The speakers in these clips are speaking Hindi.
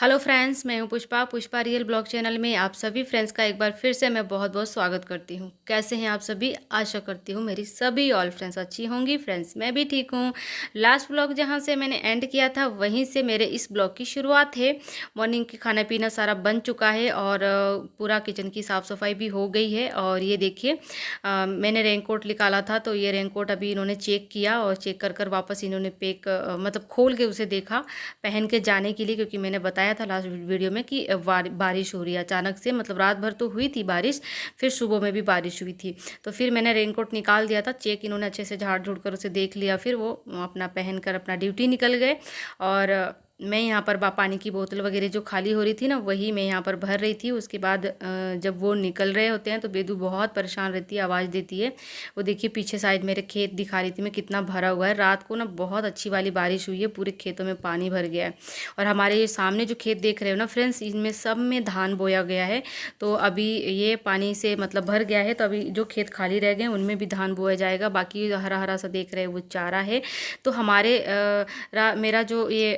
हेलो फ्रेंड्स, मैं हूं पुष्पा रियल ब्लॉग चैनल में आप सभी फ्रेंड्स का एक बार फिर से मैं बहुत बहुत स्वागत करती हूं। कैसे हैं आप सभी? आशा करती हूं मेरी सभी ऑल फ्रेंड्स अच्छी होंगी। फ्रेंड्स, मैं भी ठीक हूं। लास्ट ब्लॉग जहां से मैंने एंड किया था वहीं से मेरे इस ब्लॉग की शुरुआत है। मॉर्निंग की खाना पीना सारा बन चुका है और पूरा किचन की साफ़ सफाई भी हो गई है। और ये देखिए, मैंने रेनकोट निकाला था तो ये रेनकोट अभी इन्होंने चेक किया और चेक कर कर वापस इन्होंने पैक मतलब खोल के उसे देखा पहन के जाने के लिए, क्योंकि मैंने बताया था लास्ट वीडियो में कि बारिश हो रही है अचानक से। मतलब रात भर तो हुई थी बारिश, फिर सुबह में भी बारिश हुई थी। तो फिर मैंने रेनकोट निकाल दिया था, चेक इन्होंने अच्छे से झाड़ झूड़ कर उसे देख लिया, फिर वो अपना पहन कर अपना ड्यूटी निकल गए। और मैं यहाँ पर पानी की बोतल वगैरह जो खाली हो रही थी ना, वही मैं यहाँ पर भर रही थी। उसके बाद जब वो निकल रहे होते हैं तो बेदू बहुत परेशान रहती है, आवाज़ देती है। वो देखिए पीछे साइड मेरे खेत दिखा रही थी मैं, कितना भरा हुआ है। रात को ना बहुत अच्छी वाली बारिश हुई है, पूरे खेतों में पानी भर गया है। और हमारे ये सामने जो खेत देख रहे हो ना फ्रेंड्स, इनमें सब में धान बोया गया है। तो अभी ये पानी से मतलब भर गया है, तो अभी जो खेत खाली रह गए उनमें भी धान बोया जाएगा। बाकी हरा हरा सा देख रहे हैं वो चारा है। तो हमारे मेरा जो ये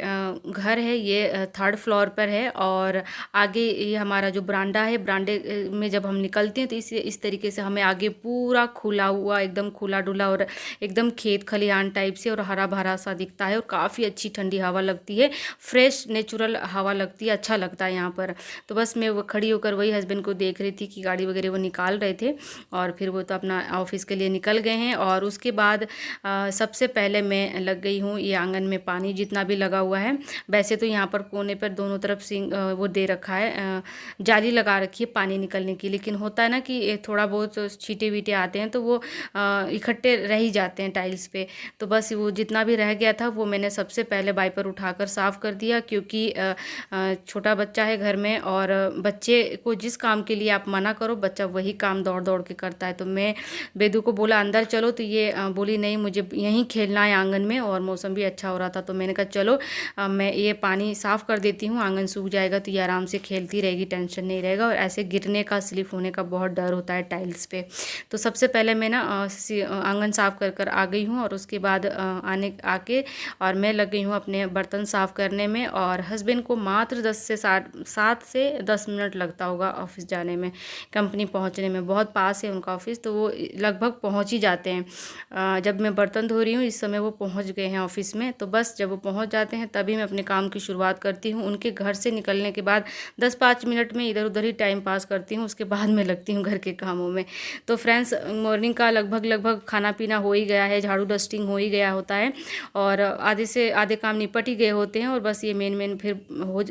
घर है ये थर्ड फ्लोर पर है। और आगे ये हमारा जो बरांडा है, बरांडे में जब हम निकलते हैं तो इस तरीके से हमें आगे पूरा खुला हुआ, एकदम खुला डुला और एकदम खेत खलिहान टाइप से और हरा भरा सा दिखता है। और काफ़ी अच्छी ठंडी हवा लगती है, फ्रेश नेचुरल हवा लगती है, अच्छा लगता है यहाँ पर। तो बस मैं वो खड़ी होकर वही हस्बैंड को देख रही थी कि गाड़ी वगैरह वो निकाल रहे थे और फिर वो तो अपना ऑफिस के लिए निकल गए हैं। और उसके बाद सबसे पहले मैं लग गई हूँ ये आंगन में पानी जितना भी लगा हुआ है। वैसे तो यहाँ पर कोने पर दोनों तरफ सिंक वो दे रखा है, जाली लगा रखी है पानी निकलने की। लेकिन होता है ना कि थोड़ा बहुत छींटे वीटे आते हैं तो वो इकट्ठे रह ही जाते हैं टाइल्स पे। तो बस वो जितना भी रह गया था वो मैंने सबसे पहले वाइपर उठाकर साफ़ कर दिया, क्योंकि छोटा बच्चा है घर में और बच्चे को जिस काम के लिए आप मना करो बच्चा वही काम दौड़ दौड़ के करता है। तो मैं बेदू को बोला अंदर चलो, तो ये बोली नहीं मुझे यहीं खेलना है आंगन में, और मौसम भी अच्छा हो रहा था। तो मैंने कहा चलो मैं ये पानी साफ़ कर देती हूँ, आंगन सूख जाएगा तो ये आराम से खेलती रहेगी, टेंशन नहीं रहेगा। और ऐसे गिरने का, स्लिप होने का बहुत डर होता है टाइल्स पे। तो सबसे पहले मैं ना आंगन साफ़ कर कर आ गई हूँ। और उसके बाद आके और मैं लग गई हूँ अपने बर्तन साफ़ करने में। और हस्बैंड को मात्र 7 से 10 मिनट लगता होगा ऑफिस जाने में, कंपनी पहुँचने में। बहुत पास है उनका ऑफिस, तो वो लगभग पहुँच ही जाते हैं। जब मैं बर्तन धो रही हूँ इस समय वो पहुँच गए हैं ऑफिस में। तो बस जब वो पहुँच जाते हैं तभी मैं अपने काम की शुरुआत करती हूँ। उनके घर से निकलने के बाद 10-5 मिनट में इधर उधर ही टाइम पास करती हूँ, उसके बाद मैं लगती हूँ घर के कामों में। तो फ्रेंड्स, मॉर्निंग का लगभग खाना पीना हो ही गया है, झाड़ू डस्टिंग हो ही गया होता है और आधे से आधे काम निपट ही गए होते हैं। और बस ये मेन फिर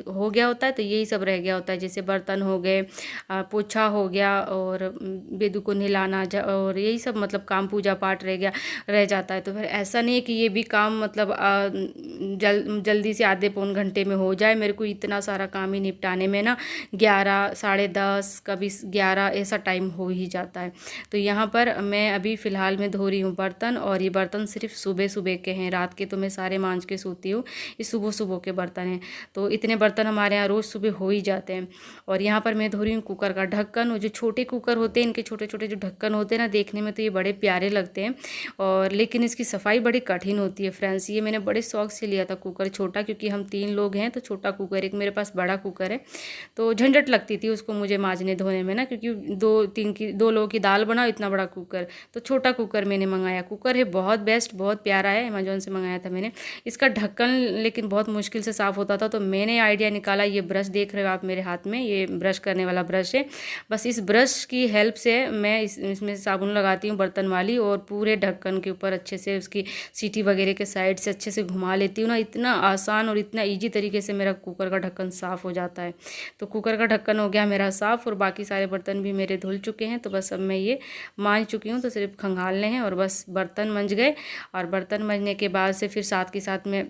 हो गया होता है। तो यही सब रह गया होता है, जैसे बर्तन हो गए, पोछा हो गया और बेदू को नहलाना और यही सब मतलब काम, पूजा पाठ रह जाता है। तो फिर ऐसा नहीं है कि ये भी काम मतलब जल्दी से आधे पौन घंटे में हो जाए। मेरे को इतना सारा काम ही निपटाने में ना 11, साढ़े 10, कभी 11 ऐसा टाइम हो ही जाता है। तो यहाँ पर मैं अभी फ़िलहाल में धो रही हूँ बर्तन। और ये बर्तन सिर्फ सुबह सुबह के हैं, रात के तो मैं सारे मांज के सोती हूँ। ये सुबह सुबह के बर्तन हैं, तो इतने बर्तन हमारे यहाँ रोज़ सुबह हो ही जाते हैं। और यहाँ पर मैं धो रही हूँ कुकर का ढक्कन। वो जो छोटे कुकर होते हैं, इनके छोटे छोटे जो ढक्कन होते हैं ना, देखने में तो ये बड़े प्यारे लगते हैं और लेकिन इसकी सफाई बड़ी कठिन होती है फ्रेंड्स। ये मैंने बड़े शौक से लिया था कुकर छोटा, क्योंकि हम 3 लोग हैं तो छोटा कुकर, एक मेरे पास बड़ा कुकर है। तो झंझट लगती थी उसको मुझे मांजने धोने में ना, क्योंकि 2 लोगों की दाल बनाओ, इतना बड़ा कुकर। तो छोटा कुकर मैंने मंगाया। कुकर है बहुत बेस्ट, बहुत प्यारा है, अमेजोन से मंगाया था मैंने। इसका ढक्कन लेकिन बहुत मुश्किल से साफ़ होता था। तो मैंने आइडिया निकाला, ये ब्रश देख रहे हो आप मेरे हाथ में, ये ब्रश करने वाला ब्रश है। बस इस ब्रश की हेल्प से मैं इसमें साबुन लगाती हूँ बर्तन वाली, और पूरे ढक्कन के ऊपर अच्छे से उसकी सीटी वगैरह के साइड से अच्छे से घुमा लेती हूँ ना। इतना आसान और इतना ईजी तरीके से मेरा कुकर का ढक्कन साफ़ हो जाता है। तो कुकर का ढक्कन हो गया मेरा साफ़ और बाकी सारे बर्तन भी मेरे धुल चुके हैं। तो बस अब मैं ये मांज चुकी हूँ, तो सिर्फ खंगालने हैं और बस बर्तन मंज गए। और बर्तन मंजने के बाद से फिर साथ के साथ में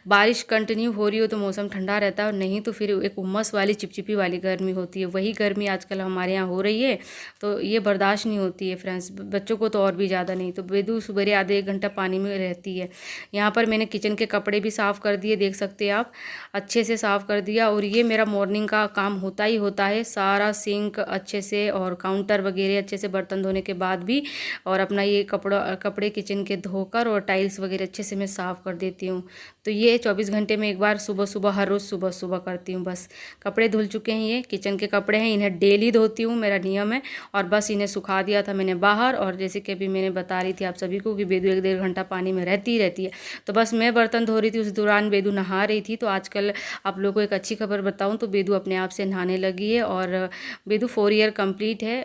बारिश कंटिन्यू हो रही हो तो मौसम ठंडा रहता है, और नहीं तो फिर एक उमस वाली चिपचिपी वाली गर्मी होती है। वही गर्मी आजकल हमारे यहाँ हो रही है, तो ये बर्दाश्त नहीं होती है फ्रेंड्स, बच्चों को तो और भी ज़्यादा नहीं। तो बेदू सुबह आधे 1 घंटा पानी में रहती है। यहाँ पर मैंने किचन के कपड़े भी साफ़ कर दिए, देख सकते हैं आप, अच्छे से साफ़ कर दिया। और ये मेरा मॉर्निंग का काम होता ही होता है, सारा सिंक अच्छे से और काउंटर वगैरह अच्छे से बर्तन धोने के बाद भी, और अपना ये कपड़े किचन के धोकर और टाइल्स वगैरह अच्छे से मैं साफ़ कर देती हूँ। तो ये 24 घंटे में एक बार सुबह सुबह, हर रोज़ सुबह सुबह करती हूँ। बस कपड़े धुल चुके हैं, ये किचन के कपड़े हैं, इन्हें डेली धोती हूँ, मेरा नियम है। और बस इन्हें सुखा दिया था मैंने बाहर। और जैसे कि अभी मैंने बता रही थी आप सभी को कि बेदू 1-1.5 घंटा पानी में रहती है। तो बस मैं बर्तन धो रही थी, उस दौरान बेदू नहा रही थी। तो आजकल आप लोगों को एक अच्छी खबर बताऊँ तो बेदू अपने आप से नहाने लगी है। और बेदू 4 ईयर कंप्लीट है,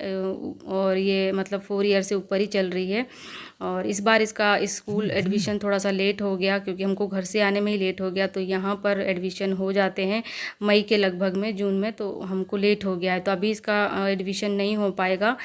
और ये मतलब 4 ईयर से ऊपर ही चल रही है। और इस बार इसका स्कूल एडमिशन थोड़ा सा लेट हो गया, क्योंकि हमको घर से आने में ही लेट हो गया। तो यहाँ पर एडमिशन हो जाते हैं मई के लगभग में, जून में, तो हमको लेट हो गया है। तो अभी इसका एडमिशन नहीं हो पाएगा,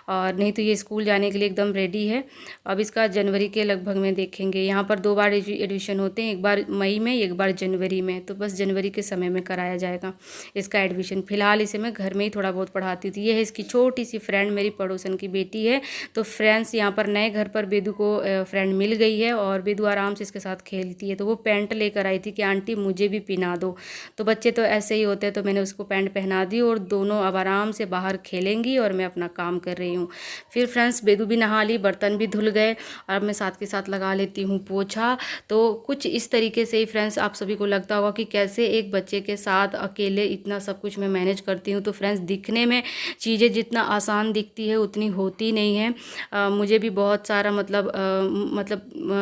और नहीं तो ये स्कूल जाने के लिए एकदम रेडी है। अब इसका जनवरी के लगभग में देखेंगे। यहाँ पर 2 बार एडमिशन होते हैं, एक बार मई में, एक बार जनवरी में। तो बस जनवरी के समय में कराया जाएगा इसका एडमिशन। फ़िलहाल इसे मैं घर में ही थोड़ा बहुत पढ़ाती थी। ये है इसकी छोटी सी फ्रेंड, मेरी पड़ोसन की बेटी है। तो फ्रेंड्स, यहाँ पर नए घर पर बेदू को फ्रेंड मिल गई है, और बेदू आराम से इसके साथ खेलती है। तो वो पैंट लेकर आई थी कि आंटी मुझे भी पहना दो। तो बच्चे तो ऐसे ही होते हैं, तो मैंने उसको पैंट पहना दी, और दोनों अब आराम से बाहर खेलेंगी, और मैं अपना काम कर रही हूँ। फिर फ्रेंड्स, बेदू भी नहा ली, बर्तन भी धुल गए, और मैं साथ के साथ लगा लेती हूँ पोछा। तो कुछ इस तरीके से ही फ्रेंड्स, आप सभी को लगता होगा कि कैसे एक बच्चे के साथ अकेले इतना सब कुछ मैं मैनेज करती हूँ। तो फ्रेंड्स, दिखने में चीज़ें जितना आसान दिखती है उतनी होती नहीं है। मुझे भी बहुत सारा मतलब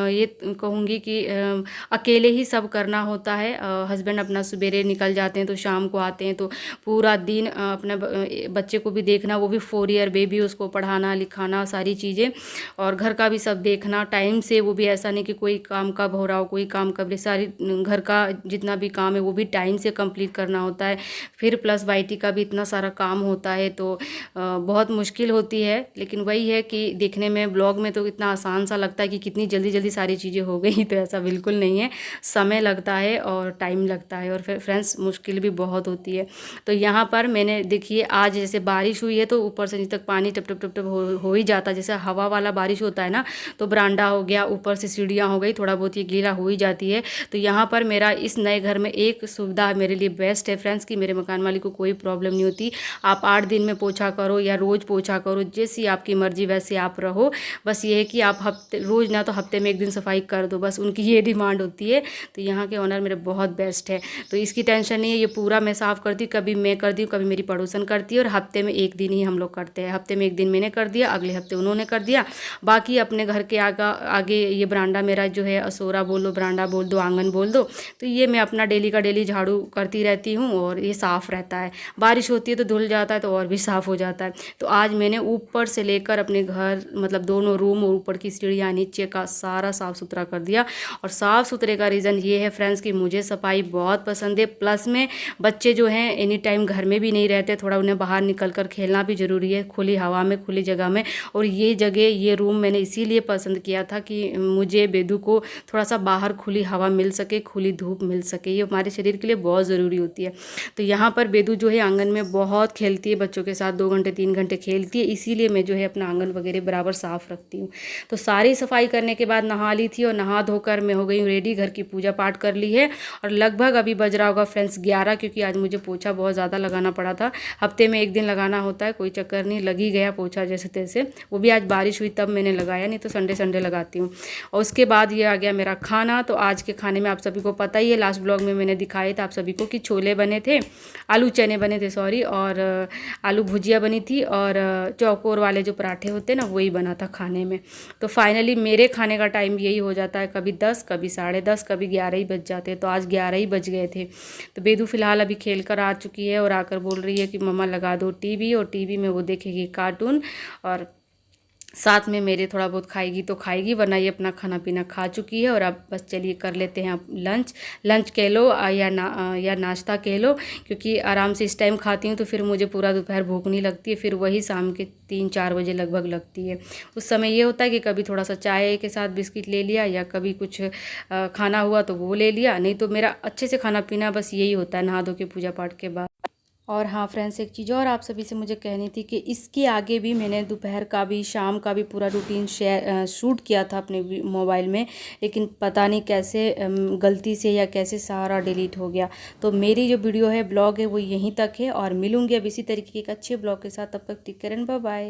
ये कहूँगी कि अकेले ही सब करना होता है। हस्बैंड अपना सवेरे निकल जाते हैं तो शाम को आते हैं, तो पूरा दिन अपने बच्चे को भी देखना, वो भी 4 ईयर बेबी, उसको पढ़ाना लिखाना सारी चीज़ें, और घर का भी सब देखना टाइम से। वो भी ऐसा नहीं कि कोई काम कब हो रहा हो, कोई काम कब, सारी घर का जितना भी काम है वो भी टाइम से कंप्लीट करना होता है। फिर प्लस वाईटी का भी इतना सारा काम होता है, तो बहुत मुश्किल होती है। लेकिन वही है कि देखने में ब्लॉग में तो इतना आसान सा लगता है कि कितनी जल्दी जल्दी सारी चीज़ें हो गई, तो ऐसा बिल्कुल नहीं है। समय लगता है और टाइम लगता है, और फिर फ्रेंड्स मुश्किल भी बहुत होती है। तो यहाँ पर मैंने देखिए, आज जैसे बारिश हुई है तो ऊपर से नीचे तक पानी टप टप टप टप हो ही जाता है। जैसे हवा वाला बारिश होता है ना, तो बरांडा हो गया, ऊपर से सीढ़ियाँ हो गई, थोड़ा बहुत ये गीला हो ही जाती है। तो यहाँ पर मेरा इस नए घर में एक सुविधा मेरे लिए बेस्ट है फ्रेंड्स, कि मेरे मकान मालिक को कोई प्रॉब्लम नहीं होती। आप 8 दिन में पोछा करो या रोज़ पोछा करो, जैसी आपकी मर्जी वैसे आप रहो। बस ये है कि आप रोज़ ना तो हफ्ते में 1 दिन सफाई कर दो, बस उनकी ये डिमांड होती है। तो यहाँ के ओनर मेरे बहुत बेस्ट है, तो इसकी टेंशन नहीं है। ये पूरा मैं साफ़ करती हूँ, कभी मैं करती हूँ, कभी मेरी पड़ोसन करती है, और हफ्ते में 1 दिन ही हम लोग करते हैं। हफ्ते में 1 दिन मैंने कर दिया, अगले हफ्ते उन्होंने कर दिया। बाकी अपने घर के आगे ये बरांडा मेरा जो है, असोरा बोल दो, बरांडा बोल दो, आंगन बोल दो, तो ये मैं अपना डेली का डेली झाड़ू करती रहती हूँ, और ये साफ़ रहता है। बारिश होती है तो धुल जाता है, तो और भी साफ़ हो जाता है। तो आज मैंने ऊपर से लेकर अपने घर, मतलब दोनों रूम और ऊपर की सीढ़ियाँ, नीचे का सारा साफ़ सुथरा कर दिया। और साफ़ सुथरे का रीज़न ये है फ्रेंड्स कि मुझे सफाई बहुत पसंद है। प्लस में बच्चे जो हैं एनी टाइम घर में भी नहीं रहते, थोड़ा उन्हें बाहर निकल कर खेलना भी ज़रूरी है, खुली हवा में, खुली जगह में। और ये जगह, ये रूम मैंने इसीलिए पसंद किया था कि मुझे बेदू को थोड़ा सा बाहर खुली हवा मिल सके, खुली धूप मिल सके, ये हमारे शरीर के लिए बहुत ज़रूरी होती है। तो यहाँ पर बेदू जो है आंगन में बहुत खेलती है, बच्चों के साथ 2 घंटे 3 घंटे खेलती है, इसीलिए मैं जो है अपना आंगन वगैरह बराबर साफ़ रखती हूँ। तो सारी सफाई करने के बाद नहा ली थी, और नहा धोकर मैं हो गई हूँ रेडी, घर की पूजा पाठ कर ली है। और लगभग अभी बज रहा होगा फ्रेंड्स 11, क्योंकि आज मुझे पोछा बहुत ज़्यादा लगाना पड़ा था। हफ्ते में 1 दिन लगाना होता है, कोई चक्कर नहीं, लग ही गया पोछा जैसे तैसे। वो भी आज बारिश हुई तब मैंने लगाया, नहीं तो संडे लगाती हूँ। और उसके बाद ये आ गया मेरा खाना। तो आज के खाने में आप सभी को पता ही है, लास्ट ब्लॉग में मैंने दिखाया था आप सभी को कि छोले बने थे, आलू चने बने थे सॉरी, और आलू भुजिया बनी थी, और चौकोर वाले जो पराठे होते हैं ना, वही बना था खाने में। तो फाइनली मेरे खाने का टाइम यही हो जाता है, कभी 10, कभी 10:30, कभी 11 ही बज जाते हैं। तो आज 11 ही बज गए थे। तो बेदू फिलहाल अभी खेल कर आ चुकी है, और आकर बोल रही है कि मम्मा लगा दो टीवी, और टीवी में वो देखेगी कार्टून, और साथ में मेरे थोड़ा बहुत खाएगी तो खाएगी, वरना ये अपना खाना पीना खा चुकी है। और अब बस चलिए कर लेते हैं अब लंच कह लो या नाश्ता कह लो, क्योंकि आराम से इस टाइम खाती हूँ तो फिर मुझे पूरा दोपहर भूख नहीं लगती है, फिर वही शाम के 3-4 बजे लगभग लगती है। उस समय ये होता है कि कभी थोड़ा सा चाय के साथ बिस्किट ले लिया, या कभी कुछ खाना हुआ तो वो ले लिया, नहीं तो मेरा अच्छे से खाना पीना बस यही होता है नहा धो के पूजा पाठ के बाद। और हाँ फ्रेंड्स, एक चीज़ और आप सभी से मुझे कहनी थी कि इसके आगे भी मैंने दोपहर का भी, शाम का भी पूरा रूटीन शूट किया था अपने मोबाइल में, लेकिन पता नहीं कैसे गलती से या कैसे सारा डिलीट हो गया। तो मेरी जो वीडियो है, ब्लॉग है, वो यहीं तक है, और मिलूंगी अब इसी तरीके के एक अच्छे ब्लॉग के साथ। तब तक take care and bye bye.